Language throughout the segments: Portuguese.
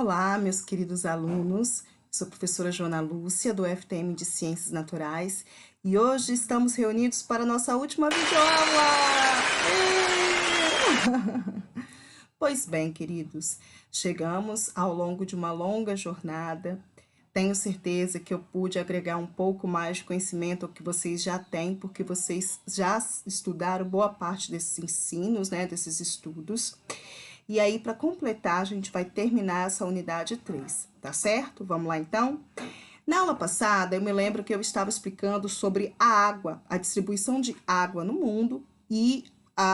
Olá, meus queridos alunos. Sou a professora Joana Lúcia, do FTM de Ciências Naturais, e hoje estamos reunidos para a nossa última videoaula! Pois bem, queridos, chegamos ao longo de uma longa jornada. Tenho certeza que eu pude agregar um pouco mais de conhecimento ao que vocês já têm, porque vocês já estudaram boa parte desses ensinos, né, desses estudos. E aí, para completar, a gente vai terminar essa unidade 3, tá certo? Vamos lá, então? Na aula passada, eu me lembro que eu estava explicando sobre a água, a distribuição de água no mundo e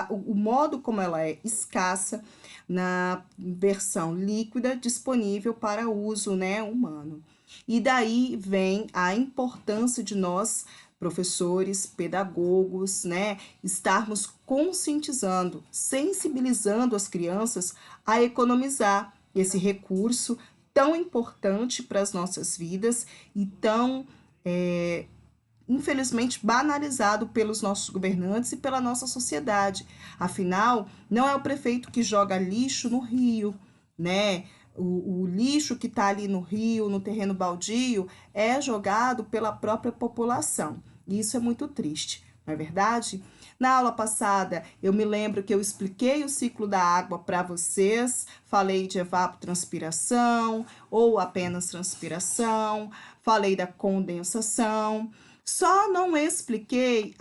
o modo como ela é escassa na versão líquida disponível para uso, né, humano. E daí vem a importância de nós, professores, pedagogos, né, estarmos conscientizando, sensibilizando as crianças a economizar esse recurso tão importante para as nossas vidas e tão, infelizmente, banalizado pelos nossos governantes e pela nossa sociedade. Afinal, não é o prefeito que joga lixo no rio, né? O lixo que está ali no rio, no terreno baldio, é jogado pela própria população. E isso é muito triste, não é verdade? Na aula passada, eu me lembro que eu expliquei o ciclo da água para vocês, falei de evapotranspiração ou apenas transpiração, falei da condensação, só não expliquei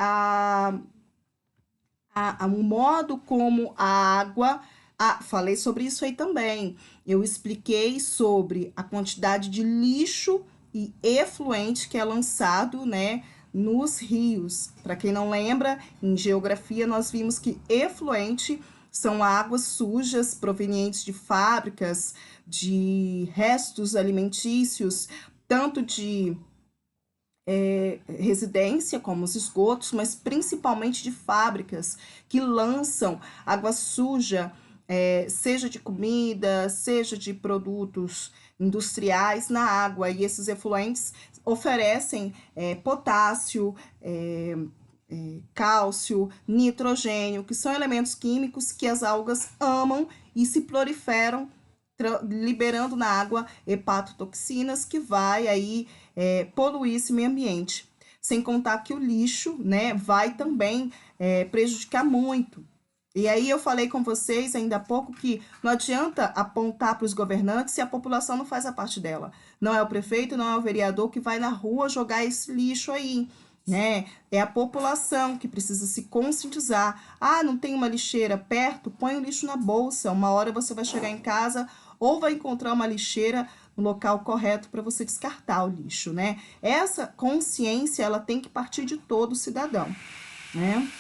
o modo como a água. Falei sobre isso aí também. Eu expliquei sobre a quantidade de lixo e efluente que é lançado, né, nos rios. Para quem não lembra, em geografia nós vimos que efluente são águas sujas provenientes de fábricas, de restos alimentícios, tanto de residência, como os esgotos, mas principalmente de fábricas que lançam água suja, seja de comida, seja de produtos industriais na água. E esses efluentes oferecem potássio, cálcio, nitrogênio, que são elementos químicos que as algas amam e se proliferam, liberando na água hepatotoxinas que vai aí poluir esse meio ambiente. Sem contar que o lixo, né, vai também prejudicar muito. E aí eu falei com vocês ainda há pouco que não adianta apontar para os governantes se a população não faz a parte dela. Não é o prefeito, não é o vereador que vai na rua jogar esse lixo aí, né? É a população que precisa se conscientizar. Ah, não tem uma lixeira perto? Põe o lixo na bolsa. Uma hora você vai chegar em casa ou vai encontrar uma lixeira no local correto para você descartar o lixo, né? Essa consciência, ela tem que partir de todo cidadão, né?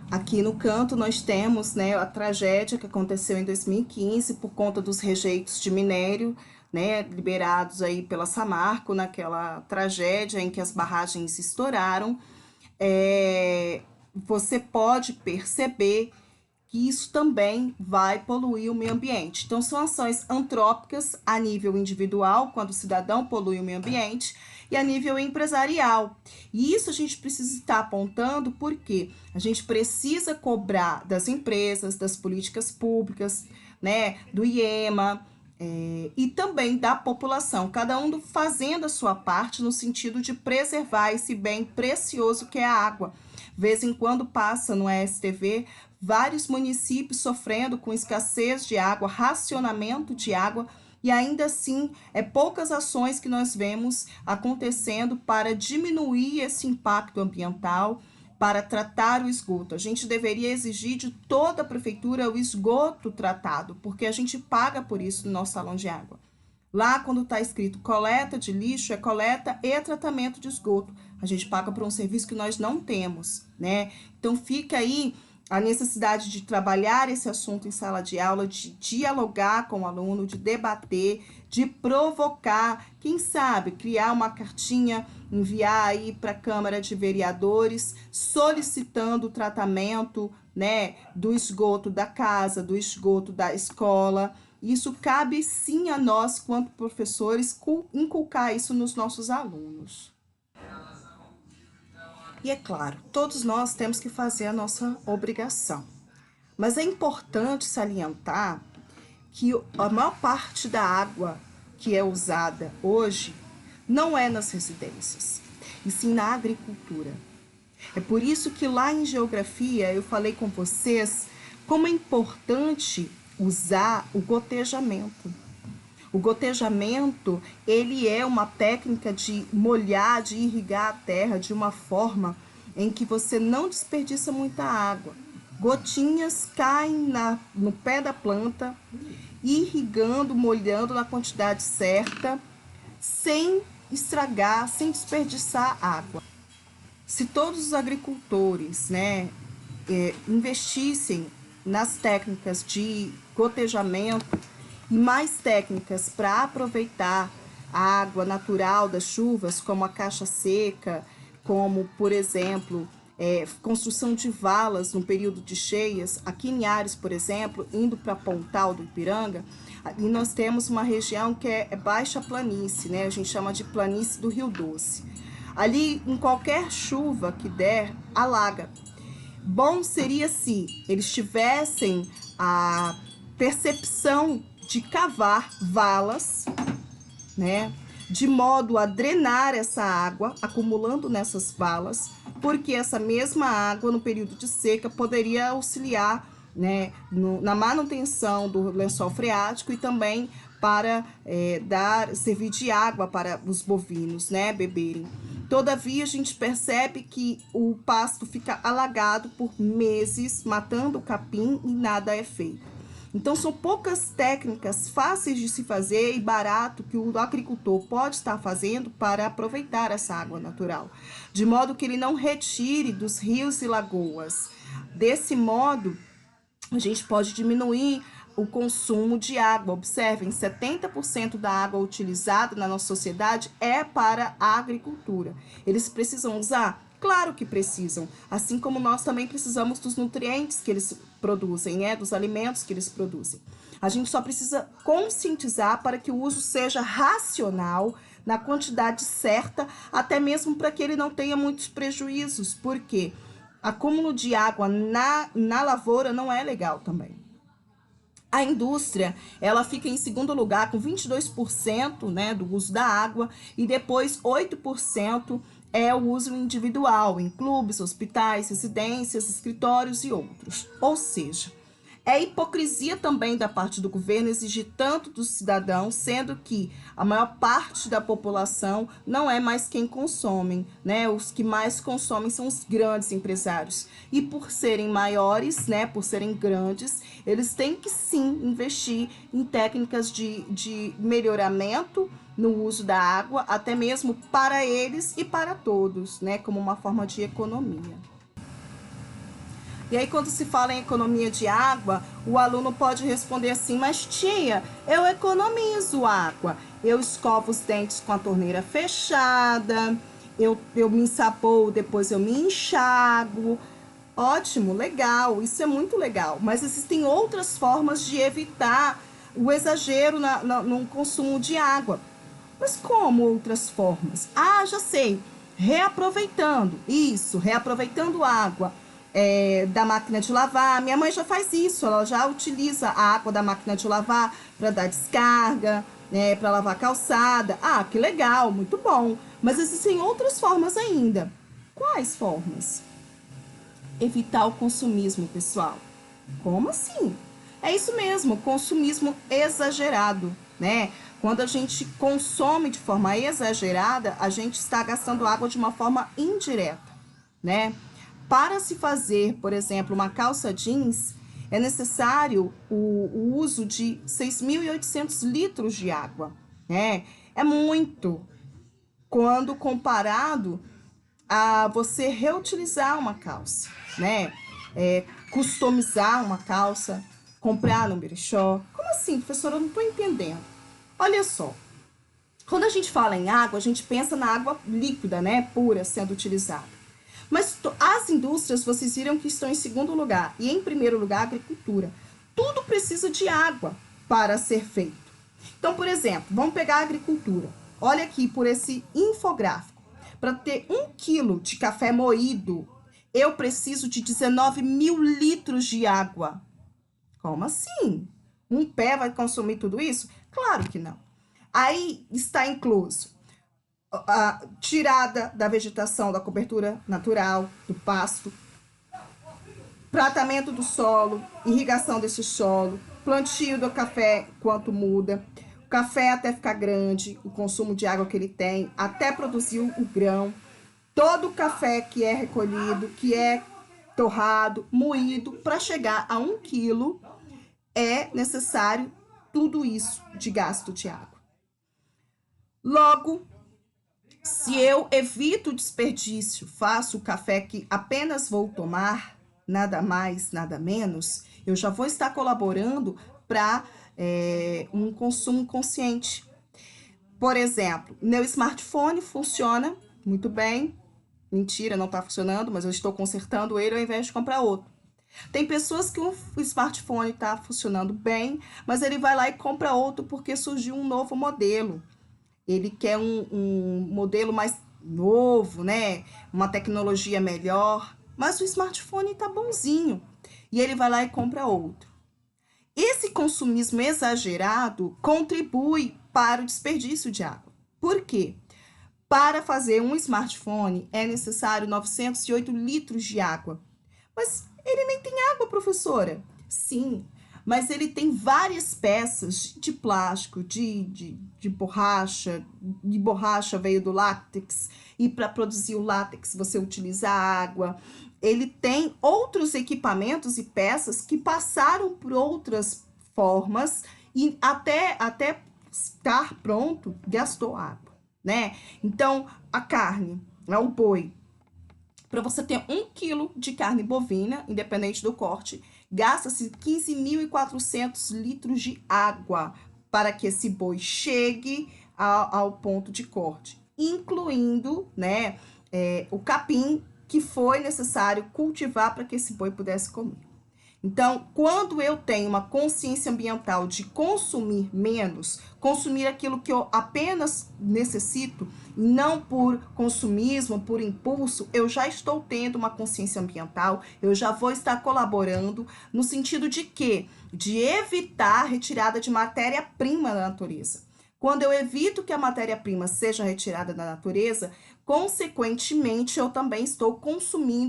Aqui no canto nós temos, né, a tragédia que aconteceu em 2015 por conta dos rejeitos de minério, né, liberados aí pela Samarco naquela tragédia em que as barragens estouraram. Você pode perceber que isso também vai poluir o meio ambiente. Então, são ações antrópicas a nível individual, quando o cidadão polui o meio ambiente, e a nível empresarial. E isso a gente precisa estar apontando porque a gente precisa cobrar das empresas, das políticas públicas, né, do IEMA, e também da população, cada um fazendo a sua parte no sentido de preservar esse bem precioso que é a água. Vez em quando passa no STV vários municípios sofrendo com escassez de água, racionamento de água, e ainda assim poucas ações que nós vemos acontecendo para diminuir esse impacto ambiental, para tratar o esgoto. A gente deveria exigir de toda a prefeitura o esgoto tratado, porque a gente paga por isso no nosso salão de água. Lá, quando está escrito coleta de lixo, é coleta e tratamento de esgoto. A gente paga por um serviço que nós não temos, né? Então, fica aí a necessidade de trabalhar esse assunto em sala de aula, de dialogar com o aluno, de debater, de provocar, quem sabe, criar uma cartinha, enviar aí para a Câmara de Vereadores, solicitando o tratamento, né, do esgoto da casa, do esgoto da escola. Isso cabe sim a nós, quanto professores, inculcar isso nos nossos alunos. E é claro, todos nós temos que fazer a nossa obrigação. Mas é importante salientar que a maior parte da água que é usada hoje não é nas residências, e sim na agricultura. É por isso que lá em geografia eu falei com vocês como é importante usar o gotejamento. O gotejamento, ele é uma técnica de molhar, de irrigar a terra de uma forma em que você não desperdiça muita água. Gotinhas caem no pé da planta, irrigando, molhando na quantidade certa, sem estragar, sem desperdiçar água. Se todos os agricultores, né, investissem nas técnicas de gotejamento e mais técnicas para aproveitar a água natural das chuvas, como a caixa seca, como, por exemplo, construção de valas no período de cheias, aqui em Ares, por exemplo, indo para Pontal do Ipiranga, e nós temos uma região que é baixa planície, né? A gente chama de planície do Rio Doce. Ali, em qualquer chuva que der, alaga. Bom seria se eles tivessem a percepção de cavar valas, né, de modo a drenar essa água, acumulando nessas valas, porque essa mesma água, no período de seca, poderia auxiliar, né, na manutenção do lençol freático e também para servir de água para os bovinos, né, beberem. Todavia, a gente percebe que o pasto fica alagado por meses, matando o capim e nada é feito. Então, são poucas técnicas fáceis de se fazer e barato que o agricultor pode estar fazendo para aproveitar essa água natural, de modo que ele não retire dos rios e lagoas. Desse modo, a gente pode diminuir o consumo de água. Observem, 70% da água utilizada na nossa sociedade é para a agricultura. Eles precisam usar? Claro que precisam, assim como nós também precisamos dos nutrientes que eles produzem, né? Dos alimentos que eles produzem. A gente só precisa conscientizar para que o uso seja racional, na quantidade certa, até mesmo para que ele não tenha muitos prejuízos, porque acúmulo de água na lavoura não é legal também. A indústria, ela fica em segundo lugar com 22%, né, do uso da água, e depois 8% é o uso individual, em clubes, hospitais, residências, escritórios e outros. Ou seja, é hipocrisia também da parte do governo exigir tanto dos cidadãos, sendo que a maior parte da população não é mais quem consome, né? Os que mais consomem são os grandes empresários. E por serem maiores, né, por serem grandes, eles têm que sim investir em técnicas de melhoramento no uso da água, até mesmo para eles e para todos, né, como uma forma de economia. E aí, quando se fala em economia de água, o aluno pode responder assim: mas tia, eu economizo água. Eu escovo os dentes com a torneira fechada, eu me ensapoo, depois eu me enxago. Ótimo, legal, isso é muito legal. Mas existem outras formas de evitar o exagero no consumo de água. Mas como outras formas? Ah, já sei. Reaproveitando. Isso, reaproveitando água. Da máquina de lavar. Minha mãe já faz isso, ela já utiliza a água da máquina de lavar para dar descarga, para lavar a calçada. Ah, que legal, muito bom. Mas existem outras formas ainda. Quais formas? Evitar o consumismo, pessoal. Como assim? É isso mesmo, consumismo exagerado, né? Quando a gente consome de forma exagerada, a gente está gastando água de uma forma indireta, né? Para se fazer, por exemplo, uma calça jeans, é necessário o uso de 6.800 litros de água, né? É muito quando comparado a você reutilizar uma calça, né? Customizar uma calça, comprar no brechó. Como assim, professora? Eu não estou entendendo. Olha só, quando a gente fala em água, a gente pensa na água líquida, né? Pura, sendo utilizada. Mas as indústrias, vocês viram que estão em segundo lugar. E em primeiro lugar, a agricultura. Tudo precisa de água para ser feito. Então, por exemplo, vamos pegar a agricultura. Olha aqui por esse infográfico. Para ter 1 quilo de café moído, eu preciso de 19.000 litros de água. Como assim? Um pé vai consumir tudo isso? Claro que não. Aí está incluso a tirada da vegetação, da cobertura natural, do pasto, tratamento do solo, irrigação desse solo, plantio do café enquanto muda, o café até ficar grande, o consumo de água que ele tem, até produzir o grão, todo o café que é recolhido, que é torrado, moído, para chegar a 1 quilo, é necessário tudo isso de gasto de água. Logo, se eu evito o desperdício, faço o café que apenas vou tomar, nada mais, nada menos, eu já vou estar colaborando para um consumo consciente. Por exemplo, meu smartphone funciona muito bem. Mentira, não está funcionando, mas eu estou consertando ele ao invés de comprar outro. Tem pessoas que o smartphone está funcionando bem, mas ele vai lá e compra outro porque surgiu um novo modelo. Ele quer um modelo mais novo, né? Uma tecnologia melhor, mas o smartphone tá bonzinho. E ele vai lá e compra outro. Esse consumismo exagerado contribui para o desperdício de água. Por quê? Para fazer um smartphone é necessário 908 litros de água. Mas ele nem tem água, professora. Sim, mas ele tem várias peças de plástico, de borracha, de borracha veio do látex, e para produzir o látex você utiliza água. Ele tem outros equipamentos e peças que passaram por outras formas e até estar pronto gastou água, né? Então, a carne, o boi, para você ter 1 quilo de carne bovina, independente do corte, gasta-se 15.400 litros de água para que esse boi chegue ao ponto de corte, incluindo, né, o capim que foi necessário cultivar para que esse boi pudesse comer. Então, quando eu tenho uma consciência ambiental de consumir menos, consumir aquilo que eu apenas necessito, não por consumismo, por impulso, eu já estou tendo uma consciência ambiental, eu já vou estar colaborando no sentido de quê? De evitar a retirada de matéria-prima da natureza. Quando eu evito que a matéria-prima seja retirada da natureza, consequentemente, eu também estou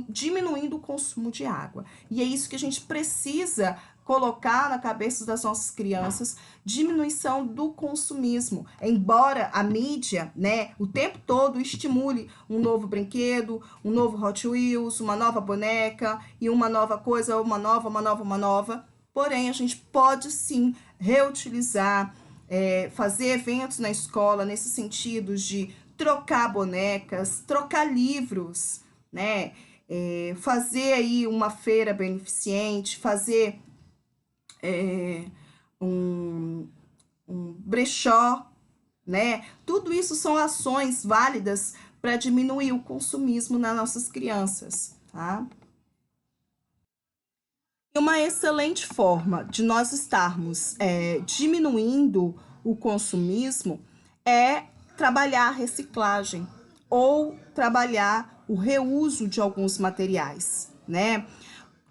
diminuindo o consumo de água. E é isso que a gente precisa colocar na cabeça das nossas crianças, diminuição do consumismo. Embora a mídia, né, o tempo todo estimule um novo brinquedo, um novo Hot Wheels, uma nova boneca e uma nova coisa, uma nova. Porém, a gente pode sim reutilizar, fazer eventos na escola nesse sentido de trocar bonecas, trocar livros, né? Fazer aí uma feira beneficente, fazer um brechó, né? Tudo isso são ações válidas para diminuir o consumismo nas nossas crianças, tá? Uma excelente forma de nós estarmos diminuindo o consumismo é trabalhar a reciclagem ou trabalhar o reuso de alguns materiais, né?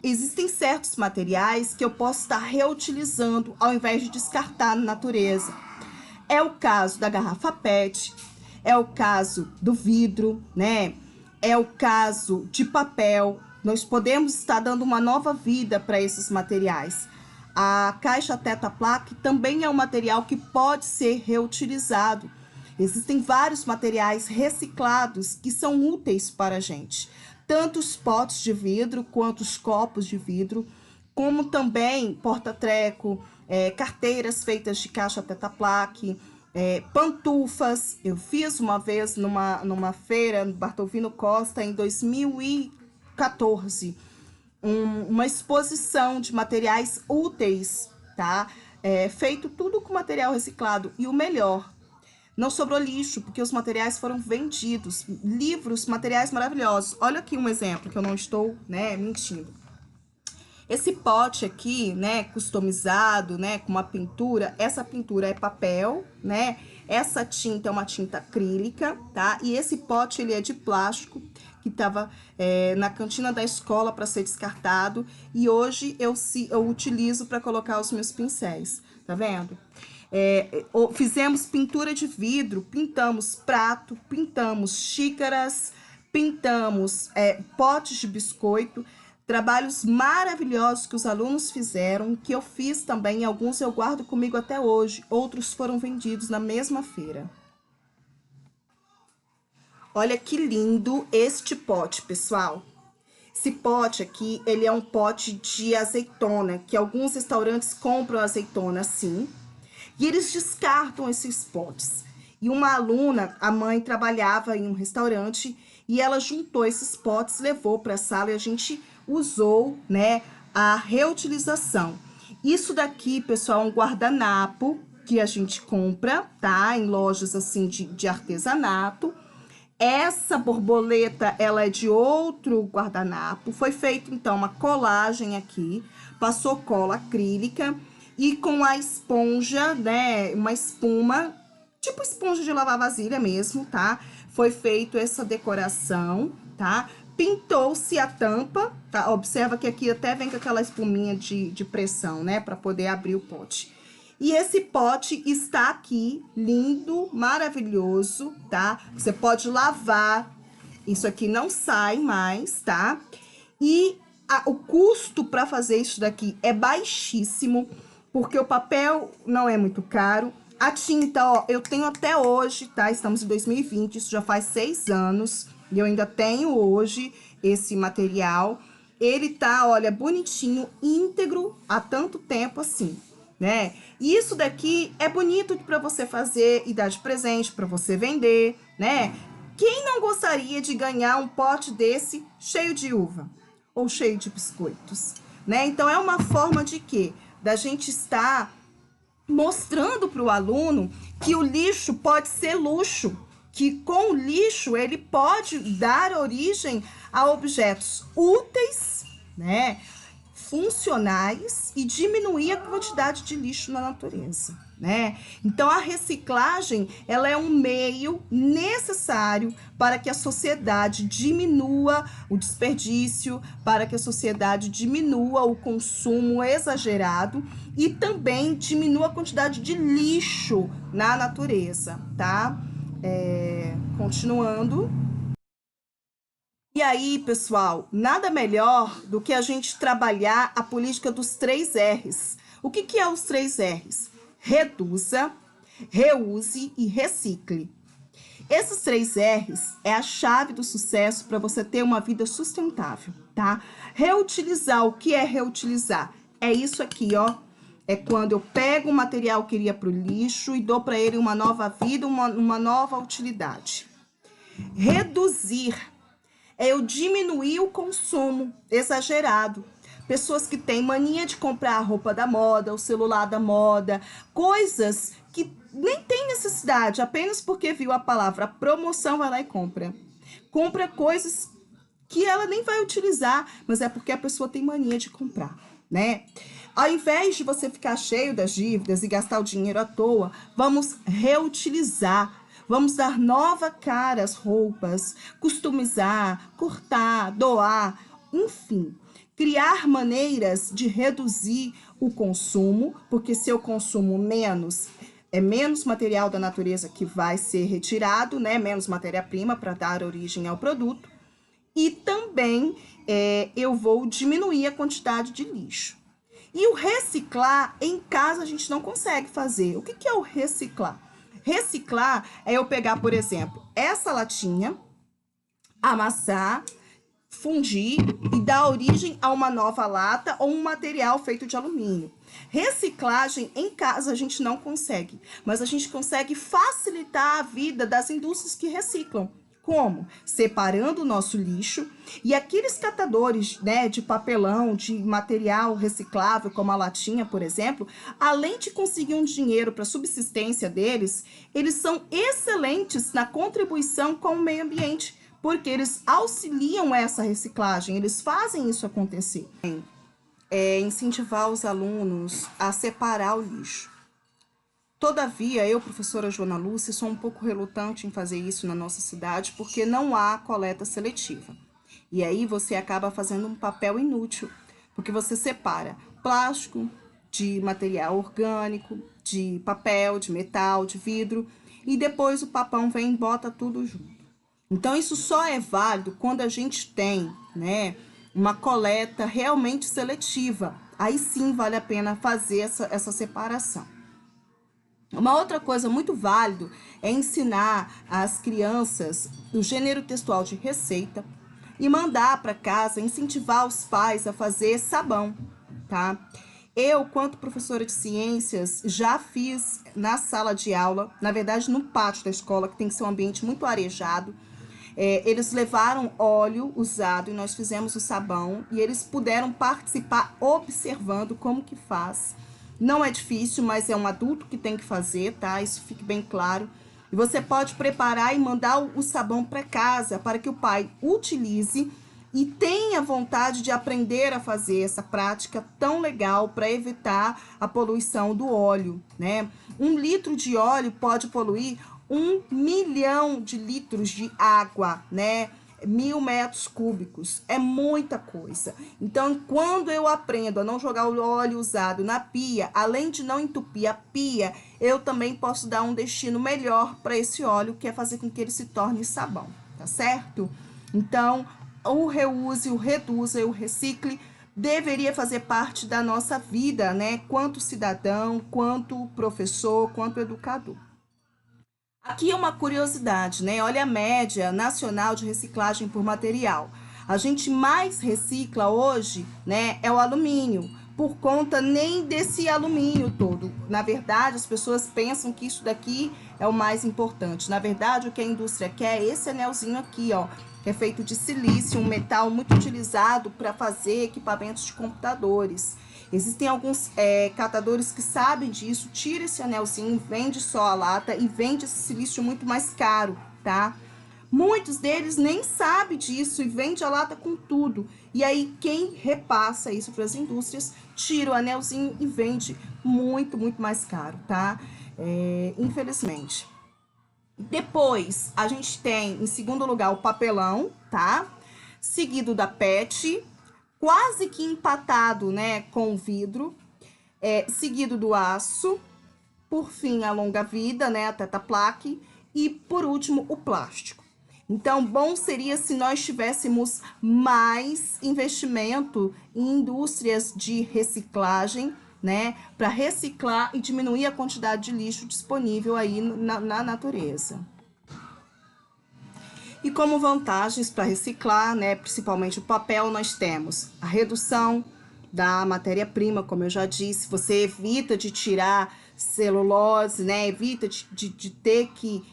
Existem certos materiais que eu posso estar reutilizando ao invés de descartar na natureza. É o caso da garrafa PET, é o caso do vidro, né? É o caso de papel. Nós podemos estar dando uma nova vida para esses materiais. A caixa Tetra Pak também é um material que pode ser reutilizado. Existem vários materiais reciclados que são úteis para a gente. Tanto os potes de vidro quanto os copos de vidro, como também porta-treco, carteiras feitas de caixa Tetra Pak, pantufas. Eu fiz uma vez numa feira no Bartolino Costa em 2014 uma exposição de materiais úteis, tá? Feito tudo com material reciclado. E o melhor, não sobrou lixo, porque os materiais foram vendidos. Livros, materiais maravilhosos. Olha aqui um exemplo, que eu não estou, né, mentindo. Esse pote aqui, né, customizado, né, com uma pintura, essa pintura é papel, né? Essa tinta é uma tinta acrílica, tá? E esse pote, ele é de plástico, que estava na cantina da escola para ser descartado, e hoje eu utilizo para colocar os meus pincéis, tá vendo? Fizemos pintura de vidro, pintamos prato, pintamos xícaras, pintamos potes de biscoito, trabalhos maravilhosos que os alunos fizeram, que eu fiz também, alguns eu guardo comigo até hoje, outros foram vendidos na mesma feira. Olha que lindo este pote, pessoal. Esse pote aqui, ele é um pote de azeitona, que alguns restaurantes compram azeitona assim, e eles descartam esses potes. E uma aluna, a mãe trabalhava em um restaurante, e ela juntou esses potes, levou para a sala e a gente usou, né, a reutilização. Isso daqui, pessoal, é um guardanapo que a gente compra, tá? Em lojas assim de artesanato. Essa borboleta, ela é de outro guardanapo. Foi feito, então, uma colagem aqui. Passou cola acrílica e com a esponja, né, uma espuma, tipo esponja de lavar vasilha mesmo, tá? Foi feito essa decoração, tá? Pintou-se a tampa, tá? Observa que aqui até vem com aquela espuminha de pressão, né? Para poder abrir o pote. E esse pote está aqui, lindo, maravilhoso, tá? Você pode lavar, isso aqui não sai mais, tá? E o custo para fazer isso daqui é baixíssimo, porque o papel não é muito caro. A tinta, ó, eu tenho até hoje, tá? Estamos em 2020, isso já faz 6 anos, e eu ainda tenho hoje esse material. Ele tá, olha, bonitinho, íntegro, há tanto tempo assim, né? E isso daqui é bonito para você fazer e dar de presente, para você vender, né? Quem não gostaria de ganhar um pote desse cheio de uva ou cheio de biscoitos, né? Então é uma forma de quê? Da gente estar mostrando para o aluno que o lixo pode ser luxo, que com o lixo ele pode dar origem a objetos úteis, né? Funcionais e diminuir a quantidade de lixo na natureza, né? Então a reciclagem, ela é um meio necessário para que a sociedade diminua o desperdício, para que a sociedade diminua o consumo exagerado e também diminua a quantidade de lixo na natureza, tá? Continuando. E aí, pessoal, nada melhor do que a gente trabalhar a política dos 3 R's. O que é os 3 R's? Reduza, reuse e recicle. Esses 3 R's é a chave do sucesso para você ter uma vida sustentável, tá? Reutilizar, o que é reutilizar? É isso aqui, ó. É quando eu pego um material que iria para o lixo e dou para ele uma nova vida, uma nova utilidade. Reduzir é eu diminuir o consumo exagerado. Pessoas que têm mania de comprar a roupa da moda, o celular da moda, coisas que nem tem necessidade, apenas porque viu a palavra promoção, vai lá e compra. Compra coisas que ela nem vai utilizar, mas é porque a pessoa tem mania de comprar, né? Ao invés de você ficar cheio das dívidas e gastar o dinheiro à toa, vamos reutilizar. Vamos dar nova cara às roupas, customizar, cortar, doar, enfim. Criar maneiras de reduzir o consumo, porque se eu consumo menos, é menos material da natureza que vai ser retirado, né? Menos matéria-prima para dar origem ao produto. E também eu vou diminuir a quantidade de lixo. E o reciclar, em casa a gente não consegue fazer. O que é o reciclar? Reciclar é eu pegar, por exemplo, essa latinha, amassar, fundir e dar origem a uma nova lata ou um material feito de alumínio. Reciclagem em casa a gente não consegue, mas a gente consegue facilitar a vida das indústrias que reciclam. Como? Separando o nosso lixo e aqueles catadores, né, de papelão, de material reciclável, como a latinha, por exemplo, além de conseguir um dinheiro para a subsistência deles, eles são excelentes na contribuição com o meio ambiente, porque eles auxiliam essa reciclagem, eles fazem isso acontecer. Incentivar os alunos a separar o lixo. Todavia, eu, professora Joana Lúcia, sou um pouco relutante em fazer isso na nossa cidade porque não há coleta seletiva. E aí você acaba fazendo um papel inútil, porque você separa plástico de material orgânico, de papel, de metal, de vidro, e depois o papão vem e bota tudo junto. Então, isso só é válido quando a gente tem, né, uma coleta realmente seletiva. Aí sim vale a pena fazer essa separação. Uma outra coisa muito válido é ensinar as crianças o gênero textual de receita e mandar para casa, incentivar os pais a fazer sabão, tá? Eu, quanto professora de ciências, já fiz na sala de aula, na verdade no pátio da escola, que tem que ser um ambiente muito arejado. Eles levaram óleo usado e nós fizemos o sabão e eles puderam participar observando como que faz. Não é difícil, mas é um adulto que tem que fazer, tá? Isso fique bem claro. E você pode preparar e mandar o sabão para casa para que o pai utilize e tenha vontade de aprender a fazer essa prática tão legal para evitar a poluição do óleo, né? 1 litro de óleo pode poluir 1 milhão de litros de água, né? 1.000 metros cúbicos, é muita coisa. Então, quando eu aprendo a não jogar o óleo usado na pia, além de não entupir a pia, eu também posso dar um destino melhor para esse óleo, que é fazer com que ele se torne sabão, tá certo? Então, o reuse, o reduza e o recicle deveria fazer parte da nossa vida, né? Quanto cidadão, quanto professor, quanto educador. Aqui é uma curiosidade, né? Olha a média nacional de reciclagem por material. A gente mais recicla hoje, né, é o alumínio, por conta nem desse alumínio todo. Na verdade, as pessoas pensam que isso daqui é o mais importante. Na verdade, o que a indústria quer é esse anelzinho aqui, ó, que é feito de silício, um metal muito utilizado para fazer equipamentos de computadores. Existem alguns catadores que sabem disso, tira esse anelzinho, vende só a lata e vende esse silício muito mais caro, tá? Muitos deles nem sabem disso e vende a lata com tudo. E aí quem repassa isso para as indústrias, tira o anelzinho e vende muito, muito mais caro, tá? Infelizmente. Depois, a gente tem, em segundo lugar, o papelão, tá? Seguido da PET, quase que empatado, né, com o vidro, seguido do aço, por fim a longa-vida, né, a Tetraplaque, e por último o plástico. Então, bom seria se nós tivéssemos mais investimento em indústrias de reciclagem, né, para reciclar e diminuir a quantidade de lixo disponível aí na natureza. E como vantagens para reciclar, né, principalmente o papel, nós temos a redução da matéria-prima, como eu já disse, você evita de tirar celulose, né, evita de ter que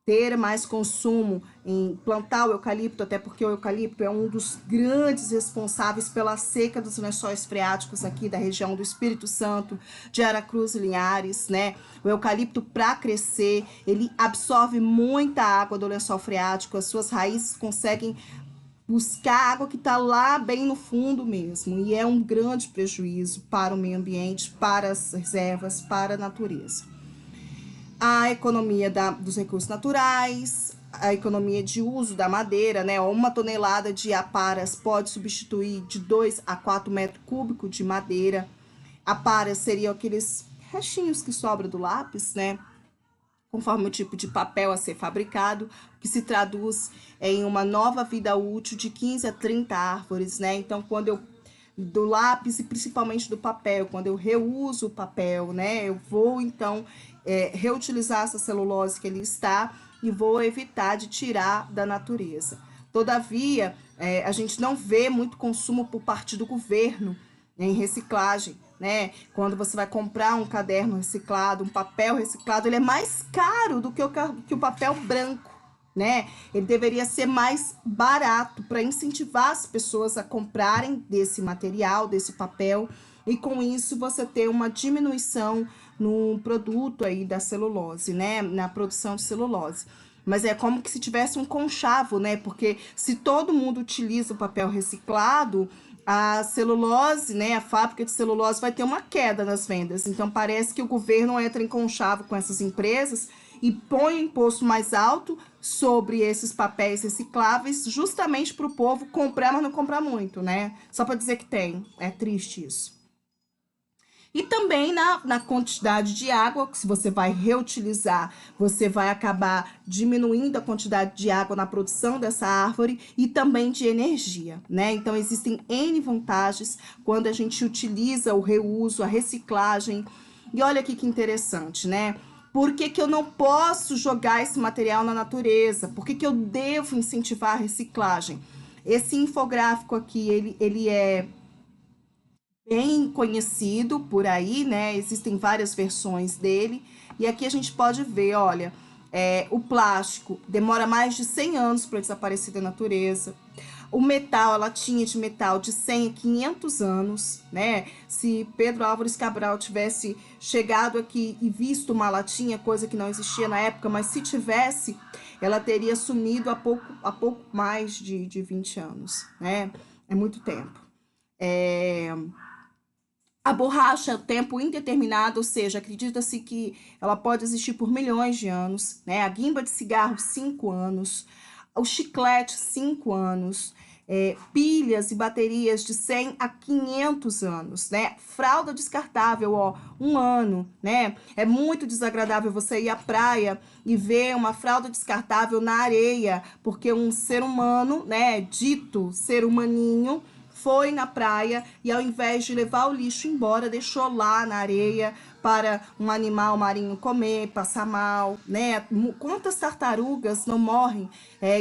ter mais consumo em plantar o eucalipto, até porque o eucalipto é um dos grandes responsáveis pela seca dos lençóis freáticos aqui da região do Espírito Santo, de Aracruz e Linhares, né? O eucalipto, para crescer, ele absorve muita água do lençol freático, as suas raízes conseguem buscar água que está lá bem no fundo mesmo, e é um grande prejuízo para o meio ambiente, para as reservas, para a natureza. A economia dos recursos naturais, a economia de uso da madeira, né? 1 tonelada de aparas pode substituir de 2 a 4 metros cúbicos de madeira. Aparas seriam aqueles restinhos que sobram do lápis, né? Conforme o tipo de papel a ser fabricado, que se traduz em uma nova vida útil de 15 a 30 árvores, né? Então, do lápis e principalmente do papel, quando eu reuso o papel, né? Eu vou, então, reutilizar essa celulose que ele está e vou evitar de tirar da natureza. Todavia, a gente não vê muito consumo por parte do governo em reciclagem, né? Quando você vai comprar um caderno reciclado, um papel reciclado, ele é mais caro do que o papel branco, né? Ele deveria ser mais barato para incentivar as pessoas a comprarem desse material, desse papel, e com isso você ter uma diminuição no produto aí da celulose, né? Na produção de celulose. Mas é como que se tivesse um conchavo, né? Porque se todo mundo utiliza o papel reciclado, a celulose, né, a fábrica de celulose vai ter uma queda nas vendas. Então, parece que o governo entra em conchavo com essas empresas e põe um imposto mais alto sobre esses papéis recicláveis, justamente para o povo comprar, mas não comprar muito, né? Só para dizer que tem. É triste isso. E também na quantidade de água, que se você vai reutilizar, você vai acabar diminuindo a quantidade de água na produção dessa árvore e também de energia, né? Então, existem N vantagens quando a gente utiliza o reuso, a reciclagem. E olha aqui que interessante, né? Por que que eu não posso jogar esse material na natureza? Por que que eu devo incentivar a reciclagem? Esse infográfico aqui, ele é bem conhecido por aí, né? Existem várias versões dele. E aqui a gente pode ver, olha, o plástico demora mais de 100 anos para desaparecer da natureza. O metal, a latinha de metal, de 100 a 500 anos, né? Se Pedro Álvares Cabral tivesse chegado aqui e visto uma latinha, coisa que não existia na época, mas se tivesse, ela teria sumido há pouco mais de 20 anos, né? É muito tempo. A borracha é tempo indeterminado, ou seja, acredita-se que ela pode existir por milhões de anos, né? A guimba de cigarro, 5 anos. O chiclete, 5 anos. Pilhas e baterias de 100 a 500 anos, né? Fralda descartável, ó, 1 ano, né? É muito desagradável você ir à praia e ver uma fralda descartável na areia, porque um ser humano, né, dito ser humaninho, foi na praia e ao invés de levar o lixo embora, deixou lá na areia para um animal marinho comer, passar mal, né? Quantas tartarugas não morrem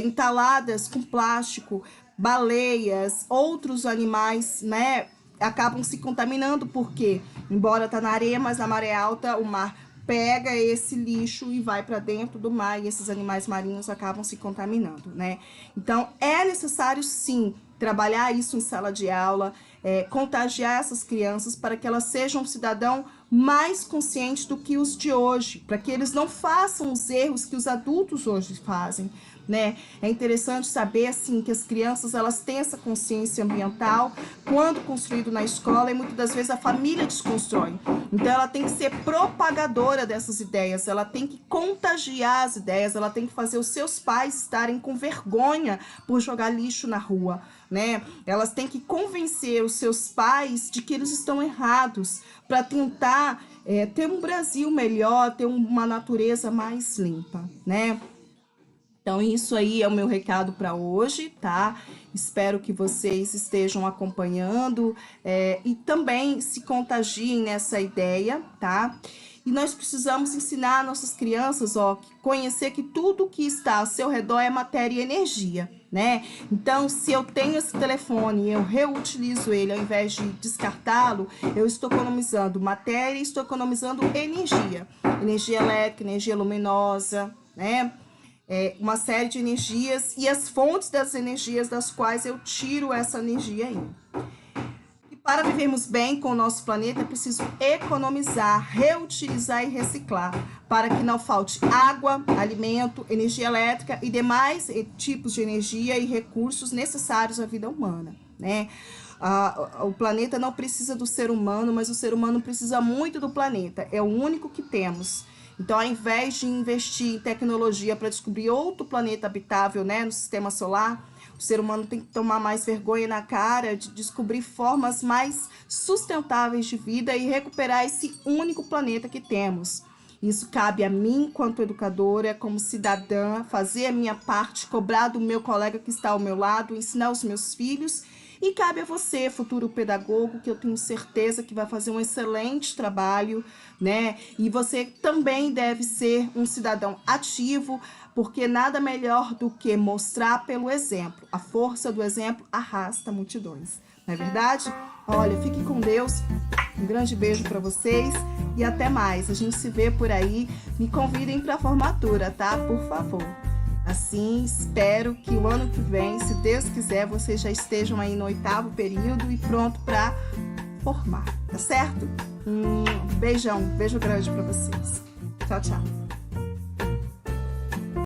entaladas com plástico, baleias, outros animais, né? Acabam se contaminando porque, embora tá na areia, mas na maré alta o mar pega esse lixo e vai para dentro do mar e esses animais marinhos acabam se contaminando, né? Então, é necessário, sim, trabalhar isso em sala de aula, contagiar essas crianças para que elas sejam um cidadão mais consciente do que os de hoje, para que eles não façam os erros que os adultos hoje fazem, né? É interessante saber, assim, que as crianças, elas têm essa consciência ambiental quando construído na escola e muitas das vezes a família desconstrói. Então, ela tem que ser propagadora dessas ideias, ela tem que contagiar as ideias, ela tem que fazer os seus pais estarem com vergonha por jogar lixo na rua, né? Elas têm que convencer os seus pais de que eles estão errados para tentar ter um Brasil melhor, ter uma natureza mais limpa, né? Então, isso aí é o meu recado para hoje, tá? Espero que vocês estejam acompanhando e também se contagiem nessa ideia, tá? E nós precisamos ensinar nossas crianças, ó, conhecer que tudo que está ao seu redor é matéria e energia, né? Então, se eu tenho esse telefone e eu reutilizo ele ao invés de descartá-lo, eu estou economizando matéria e estou economizando energia. Energia elétrica, energia luminosa, né? Uma série de energias e as fontes das energias das quais eu tiro essa energia aí. E para vivermos bem com o nosso planeta, é preciso economizar, reutilizar e reciclar, para que não falte água, alimento, energia elétrica e demais tipos de energia e recursos necessários à vida humana, né? O planeta não precisa do ser humano, mas o ser humano precisa muito do planeta, é o único que temos. Então, ao invés de investir em tecnologia para descobrir outro planeta habitável, né, no sistema solar, o ser humano tem que tomar mais vergonha na cara de descobrir formas mais sustentáveis de vida e recuperar esse único planeta que temos. Isso cabe a mim, quanto educadora, como cidadã, fazer a minha parte, cobrar do meu colega que está ao meu lado, ensinar os meus filhos. E cabe a você, futuro pedagogo, que eu tenho certeza que vai fazer um excelente trabalho, né? E você também deve ser um cidadão ativo, porque nada melhor do que mostrar pelo exemplo. A força do exemplo arrasta multidões, não é verdade? Olha, fique com Deus, um grande beijo para vocês e até mais. A gente se vê por aí. Me convidem para a formatura, tá? Por favor. Assim, espero que o ano que vem, se Deus quiser, vocês já estejam aí no 8º período e pronto para formar, tá certo? Beijão, beijo grande para vocês. Tchau, tchau.